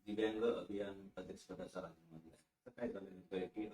दिव्यांग अभियान अध्यक्षपदाचा राजीनामा दिला. तर काय झालं नेमकं की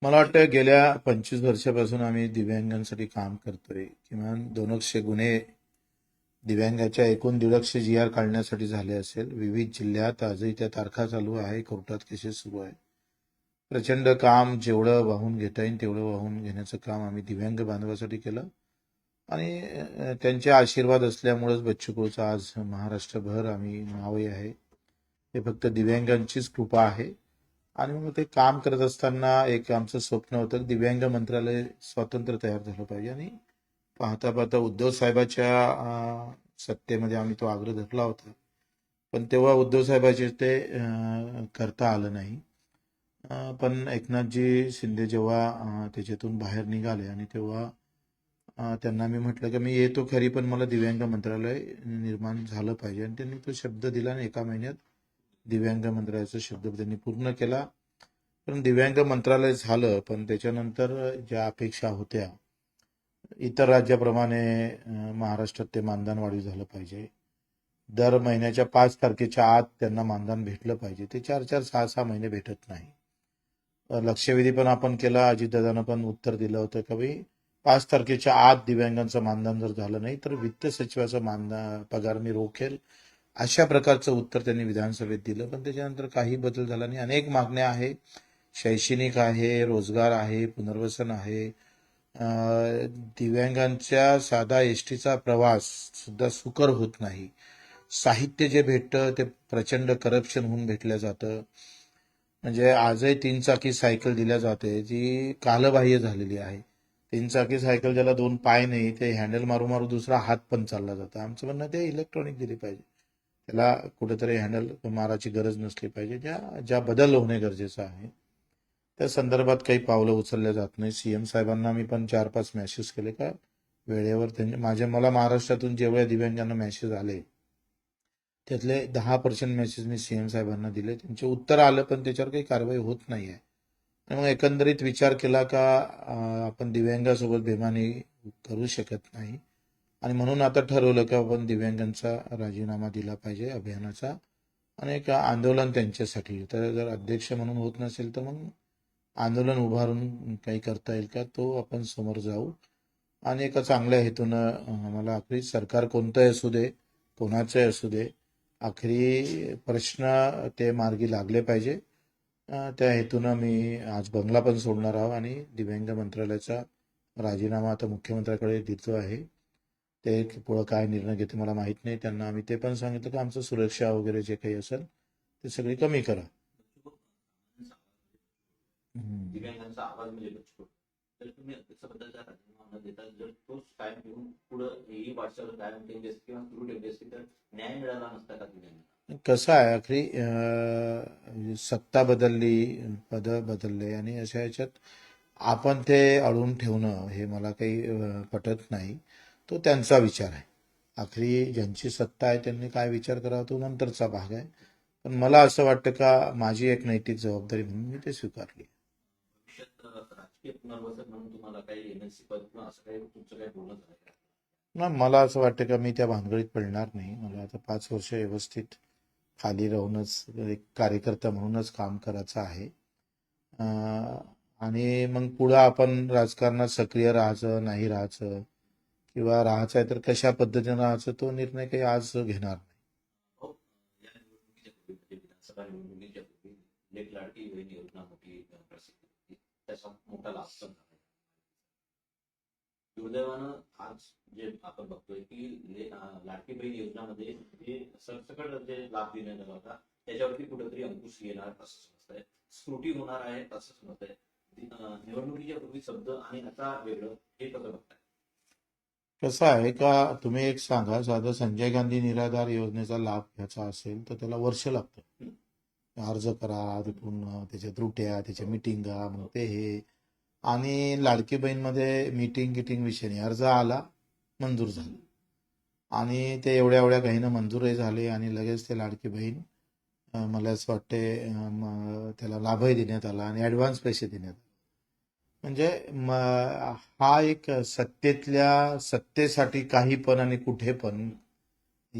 मला वाटतं गेल्या 25 वर्षापासून आम्ही दिव्यांगांसाठी काम करतोय. किमान 200 गुन्हे दिव्यांगाच्या एकूण 150 GR काढण्यासाठी झाले असेल. विविध जिल्ह्यात आजही त्या तारखा चालू आहे, कोर्टात केसेस सुरू आहे. प्रचंड काम, जेवढं वाहून घेता येईल तेवढं वाहून घेण्याचं काम आम्ही दिव्यांग बांधवासाठी केलं. आणि त्यांचे आशीर्वाद असल्यामुळेच बच्चू कडूचं आज महाराष्ट्रभर आम्ही नावही आहे. हे फक्त दिव्यांगांचीच कृपा आहे. आणि मग ते काम करत असताना एक आमचं स्वप्न होतं की दिव्यांग मंत्रालय स्वतंत्र तयार झालं पाहिजे. आणि पाहता पाहता उद्धव साहेबाच्या सत्तेमध्ये आम्ही तो आग्रह धरला होता. पण तेव्हा उद्धव साहेबाचे ते करता आलं नाही. पण एकनाथजी शिंदे जेव्हा त्याच्यातून बाहेर निघाले आणि तेव्हा त्यांना मी म्हटलं की मी येतो खरी, पण मला दिव्यांग मंत्रालय निर्माण झालं पाहिजे. आणि त्यांनी तो शब्द दिला आणि एका महिन्यात दिव्यांग मंत्रालयाचा शब्द त्यांनी पूर्ण केला. पण दिव्यांग मंत्रालय झालं, पण त्याच्यानंतर ज्या अपेक्षा होत्या इतर राज्याप्रमाणे महाराष्ट्रात ते मानधन वाढीव झालं पाहिजे. दर महिन्याच्या 5 तारखेच्या आत त्यांना मानधन भेटलं पाहिजे. ते 4-4, 6-6 महिने भेटत नाही. लक्षवेधी पण आपण केला. अजितदादानं पण उत्तर दिलं होतं की भाई 5 तारखेच्या आत दिव्यांगांचं मानधन जर झालं नाही तर वित्त सचिवाचा पगार मी रोखेल, अशा प्रकारचं उत्तर त्यांनी विधानसभेत दिलं. पण त्याच्यानंतर काही बदल झाला नाही. अनेक मागण्या आहे, शैक्षणिक आहे, रोजगार आहे, पुनर्वसन आहे. दिव्यांगांच्या साधा एसटीचा प्रवास सुद्धा सुकर होत नाही. साहित्य जे भेटतं ते प्रचंड करप्शन होऊन भेटलं जातं. म्हणजे आजही 3 चाकी सायकल दिल्या जाते जी कालबाह्य झालेली आहे. 3 चाकी सायकल ज्याला 2 पाय नाही ते हँडल मारू मारू दुसरा हात पण चालला जातं. आमचं म्हणणं ते इलेक्ट्रॉनिक दिली पाहिजे. त्याला कुठेतरी हँडल मारायची गरज नसली पाहिजे. ज्या बदल होणे गरजेचं आहे त्या संदर्भात काही पावलं उचलल्या जात नाही. सीएम साहेबांना मी पण 4-5 मेसेज केले का वेळेवर त्यांनी मला महाराष्ट्रातून जेवढ्या दिव्यांगांना मेसेज आले त्यातले 10% मेसेज मी सीएम साहेबांना दिले. त्यांचे उत्तर आलं पण त्याच्यावर काही कारवाई होत नाही आहे. आणि मग एकंदरीत विचार केला का आपण दिव्यांगासोबत बेमानी करू शकत नाही. आणि म्हणून आता ठरवलं की आपण दिव्यांगांचा राजीनामा दिला पाहिजे अभियानाचा आणि एक आंदोलन त्यांच्यासाठी. तर जर अध्यक्ष म्हणून होत नसेल तर मग आंदोलन उभारून काही करता येईल का तो आपण समोर जाऊ. आणि एका चांगल्या हेतूनं मला आखरी सरकार कोणतंही असू दे, कोणाचंही असू दे, आखरी प्रश्न ते मार्गी लागले पाहिजे. त्या हेतूनं मी आज बंगला पण सोडणार आहोत आणि दिव्यांग मंत्रालयाचा राजीनामा आता मुख्यमंत्र्याकडे देतो आहे. ते पुढं काय निर्णय घेते मला माहीत नाही. त्यांना आम्ही ते पण सांगितलं की आमचं सुरक्षा वगैरे जे काही असेल ते सगळी कमी करा. दिव्यांगांचा आवाज म्हणजे बच्चू कडू. तर तुम्ही अध्यक्षपदाचा राजीनामा न देता जर तोच कायम घेऊन पुढे ही वाटचाल कायम ठेवली असती किंवा सुरू ठेवली असती तर न्याय मिळाला नसता का दिव्यांगांना? कसं आहे आखरी सत्ता बदलली, पद बदलले आणि अशा ह्याच्यात आपण ते अडवून ठेवणं हे मला काही पटत नाही. तो त्यांचा विचार आहे. आखरी ज्यांची सत्ता आहे त्यांनी काय विचार करावा तो नंतरचा भाग आहे. पण मला असं वाटतं का माझी एक नैतिक जबाबदारी म्हणून मी ते स्वीकारली. भविष्यात राजकीय पुनर्वसन म्हणून तुम्हाला काही एमएलसी पद किंवा असं काही तुमचं काही बोलणं झालं का? ना मला असं वाटतं का मी त्या भानगडीत पडणार नाही. मला आता 5 वर्ष व्यवस्थित खाली राहूनच एक कार्यकर्ता म्हणूनच काम करायचं आहे. आणि मग पुढं आपण राजकारणात सक्रिय राहायचं नाही राहायचं किंवा राहायचं आहे तर कशा पद्धतीने राहायचं तो निर्णय काही आज घेणार नाही. हो, या निवडणुकीच्या पूर्वी म्हणजे विधानसभा निवडणुकीच्या पूर्वी लेक लाडकी बहीण योजना मोठी प्रसिद्ध होती. त्याचा मोठा लाभ पण झाला. दुर्दैवानं आज जे आपण बघतोय की लाडकी बहीण योजनामध्ये जे सरसकट जे लाभ देण्यात आला होता त्याच्यावरती कुठेतरी अंकुश येणार असं समजतंय, स्क्रुटी होणार आहे असं समजतंय. निवडणुकीच्या पूर्वी शब्द आणि आता वेगळं, हे कसं बघताय? कसं आहे का तुम्ही एक सांगा, साधं संजय गांधी निराधार योजनेचा लाभ घ्यायचा असेल तर त्याला वर्ष लागतं. अर्ज करा, तिथून त्याच्या त्रुट्या, त्याच्या मिटिंगा, मग ते हे. आणि लाडकी बहीणमध्ये मीटिंग गिटिंग विषय नाही. अर्ज आला, मंजूर झाला. आणि ते एवढ्या एवढ्या घाईनं मंजूरही झाले आणि लगेच ते लाडकी बहीण मला असं वाटते त्याला लाभही देण्यात आला आणि ॲडव्हान्स पैसे देण्यात आले. म्हणजे हा एक सत्तेसाठी काही पण आणि कुठे पण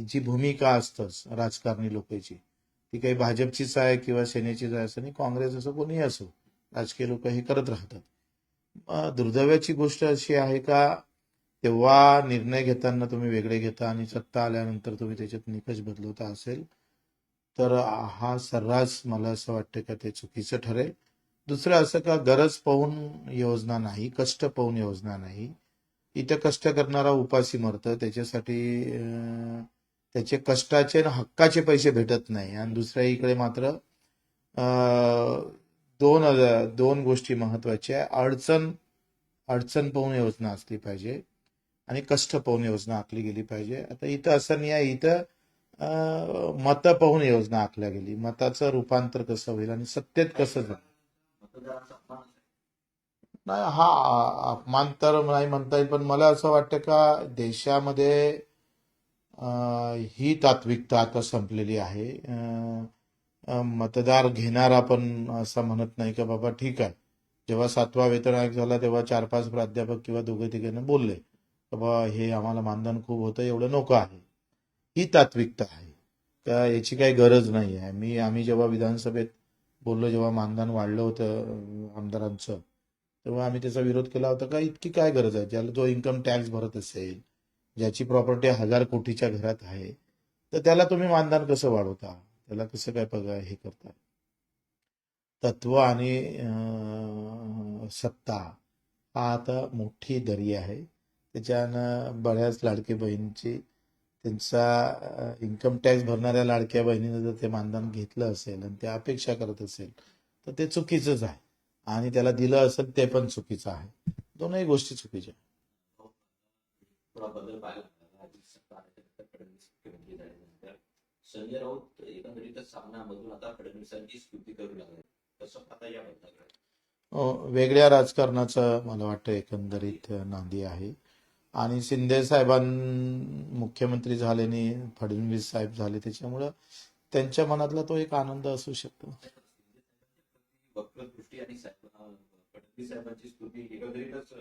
जी भूमिका असतंच राजकारणी लोकांची ती काही भाजपचीच आहे किंवा सेनेचीच आहे असं नाही, काँग्रेस असो कोणीही असो, राजकीय लोक हे करत राहतात. दुर्दैवाची गोष्ट अशी आहे का तेव्हा निर्णय घेताना तुम्ही वेगळे घेता आणि सत्ता आल्यानंतर तुम्ही त्याच्यात निकष बदलवता असेल तर हा सर्रास मला असं वाटतं का ते चुकीचं ठरेल. दुसरं असं का गरज पाहून योजना नाही, कष्ट पाहून योजना नाही. इथं कष्ट करणारा उपाशी मरतं, त्याच्यासाठी त्याचे कष्टाचे आणि हक्काचे पैसे भेटत नाही. आणि दुसऱ्या इकडे मात्र दोन गोष्टी महत्वाच्या आहे. अडचण पाहून योजना असली पाहिजे आणि कष्ट पाहून योजना आखली गेली पाहिजे. आता इथं असं नाही आहे, इथं मतं पाहून योजना आखल्या गेली. मताचं रूपांतर कसं होईल आणि सत्तेत कसं जाईल. मतदारांचा अपमान आहे. नाही, हा अपमान तर नाही म्हणता येईल, पण मला असं वाटतं का देशामध्ये ही तात्विकता आता संपलेली आहे. मतदार घेणारा पण असं म्हणत नाही का बाबा ठीक आहे. जेव्हा 7वा वेतन आयोग झाला तेव्हा 4-5 प्राध्यापक किंवा दोघे तिघांना बोलले बाबा हे आम्हाला मानधन खूप होतं, एवढं नको आहे. ही तात्विकता आहे का याची काही गरज नाही आहे. आम्ही जेव्हा विधानसभेत बोललो, जेव्हा मानधन वाढलं होतं आमदारांचं, तेव्हा आम्ही त्याचा विरोध केला होता का इतकी काय गरज आहे. ज्याला जो इन्कम टॅक्स भरत असेल, ज्याची प्रॉपर्टी 1000 कोटीच्या घरात आहे, तर त्याला तुम्ही मानधन कसं वाढवता, त्याला कसं काय पगार हे करता. तत्व आणि सत्ता हा आता मोठी दरी आहे. त्याच्यानं बऱ्याच लाडकी बहिणींची त्यांचा इन्कम टॅक्स भरणाऱ्या लाडक्या बहिणीनं जर ते मानधन घेतलं असेल आणि ते अपेक्षा करत असेल तर ते चुकीचंच आहे. आणि त्याला दिलं असेल ते पण चुकीचं आहे. दोनही गोष्टी चुकीच्या आहेत. थोडा बदल पाहायला मिळाला. आधी सत्ता आल्यानंतर फडणवीस मुख्यमंत्री झाल्यानंतर संजय राऊत एकंदरीतच सामन्यामधून आता फडणवीसांची स्तुती करू लागले. कसं आता या बदलाकडे वेगळ्या राजकारणाचं मला वाटतं एकंदरीत नांदी आहे. आणि शिंदे साहेबां मुख्यमंत्री झाल्याने फडणवीस साहेब झाले, त्याच्यामुळं त्यांच्या मनातला तो एक आनंद असू शकतो. वक्रदृष्टी आणि फडणवीस साहेबांची स्तुती एकंदरीतच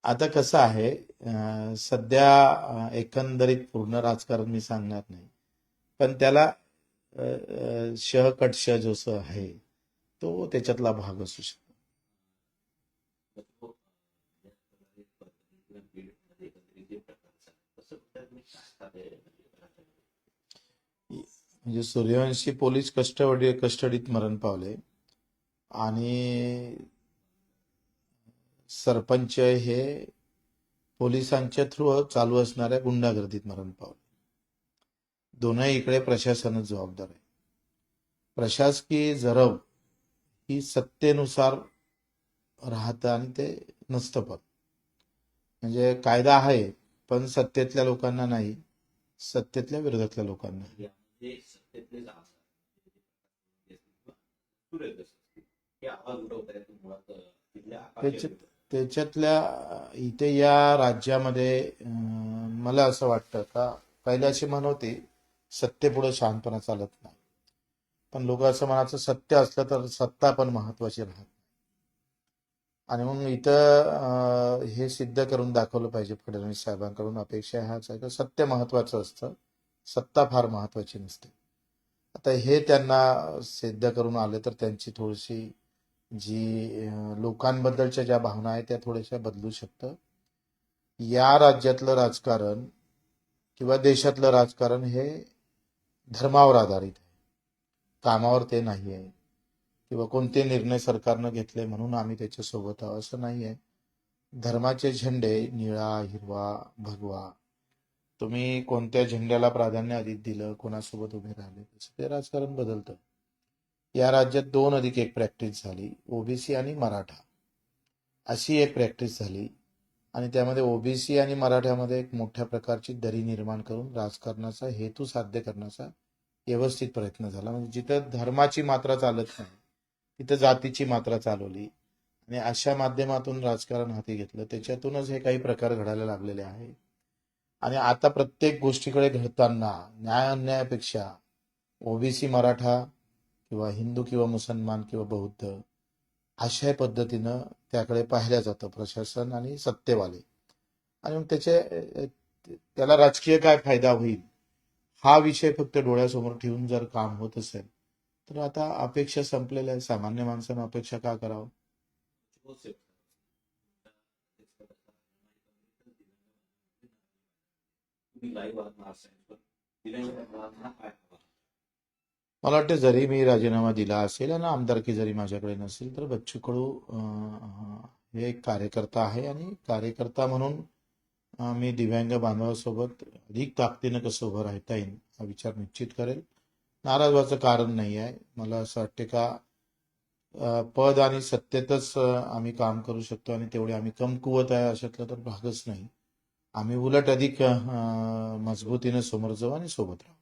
आता कसं आहे, सध्या एकंदरीत पूर्ण राजकारण मी सांगणार नाही, पण त्याला श कट श जसं आहे तो त्याच्यातला भाग असू शकतो. म्हणजे सूर्यवंशी पोलीस कस्टडीत मरण पावले आणि सरपंच हे पोलिसांच्या थ्रू चालू असणाऱ्या गुंडागर्दीत मरण पावले. दोनही इकडे प्रशासनच जबाबदार आहे. प्रशासकीय जरब ही सत्तेनुसार राहतं आणि ते नसतं पण. म्हणजे कायदा आहे पण सत्तेतल्या लोकांना नाही, सत्तेतल्या विरोधातल्या लोकांना. यामध्ये सत्तेतले हे आवाज उठवत आहेत मुळात तिथल्या त्याच्यातल्या इथे या राज्यामध्ये मला असं वाटतं का पहिल्या अशी म्हण होती सत्तेपुढे शहाणपणा चालत नाही, पण लोक असं म्हणायचं सत्य असलं तर सत्ता पण महत्वाची राहत. आणि मग इथं हे सिद्ध करून दाखवलं पाहिजे फडणवीस साहेबांकडून. अपेक्षा ह्याच आहे की सत्य महत्वाचं असतं, सत्ता फार महत्वाची नसते. आता हे त्यांना सिद्ध करून आले तर त्यांची थोडीशी जी लोकांबद्दलच्या ज्या भावना आहेत त्या थोड्याशा बदलू शकतं. या राज्यातलं राजकारण किंवा देशातलं राजकारण हे धर्मावर आधारित आहे, कामावर ते नाही आहे. किंवा कोणते निर्णय सरकारनं घेतले म्हणून आम्ही त्याच्यासोबत आहोत असं नाही आहे. धर्माचे झेंडे निळा, हिरवा, भगवा, तुम्ही कोणत्या झेंड्याला प्राधान्य अधिक दिलं, कोणासोबत उभे राहिले, तसं ते राजकारण बदलतं. या राज्यात 2+1 प्रॅक्टिस झाली, ओबीसी आणि मराठा अशी एक प्रॅक्टिस झाली. आणि त्यामध्ये ओबीसी आणि मराठ्यामध्ये एक मोठ्या प्रकारची दरी निर्माण करून राजकारणाचा हेतू साध्य करण्याचा व्यवस्थित प्रयत्न झाला. म्हणजे जिथं धर्माची मात्रा चालत नाही तिथं जातीची मात्रा चालवली आणि अशा माध्यमातून राजकारण हाती घेतलं. त्याच्यातूनच हे काही प्रकार घडायला लागलेले आहे. आणि आता प्रत्येक गोष्टीकडे घडताना न्याय अन्यायापेक्षा ओबीसी मराठा किंवा हिंदू किंवा मुसलमान किंवा बौद्ध अशा पद्धतीनं त्याकडे पाहिलं जातं प्रशासन आणि सत्तेवाले. आणि मग त्याला राजकीय काय फायदा होईल हा विषय फक्त डोळ्यासमोर ठेवून जर काम होत असेल तर आता अपेक्षा संपलेल्या आहे. सामान्य माणसानं अपेक्षा का करावं? बहुत से तुम्ही लाईव्ह आहात मार्च सायन्सवर दिव्यांग बांधवांना काय हवं? मला वाटतं जरी मी राजीनामा दिला असेल आणि आमदारकी जरी माझ्याकडे नसेल तर बच्चू कडू हे एक कार्यकर्ता आहे आणि कार्यकर्ता म्हणून मी दिव्यांग बांधवांसोबत अधिक ताकदीनं कसं उभं राहता येईल हा विचार निश्चित करेल. नाराज व्हायचं कारण नाही आहे. मला असं वाटते का पद आणि सत्तेतच आम्ही काम करू शकतो आणि तेवढे आम्ही कमकुवत आहे अशातला तर भागच नाही. आम्ही उलट अधिक मजबूतीने समोर जाऊ आणि सोबत राहू.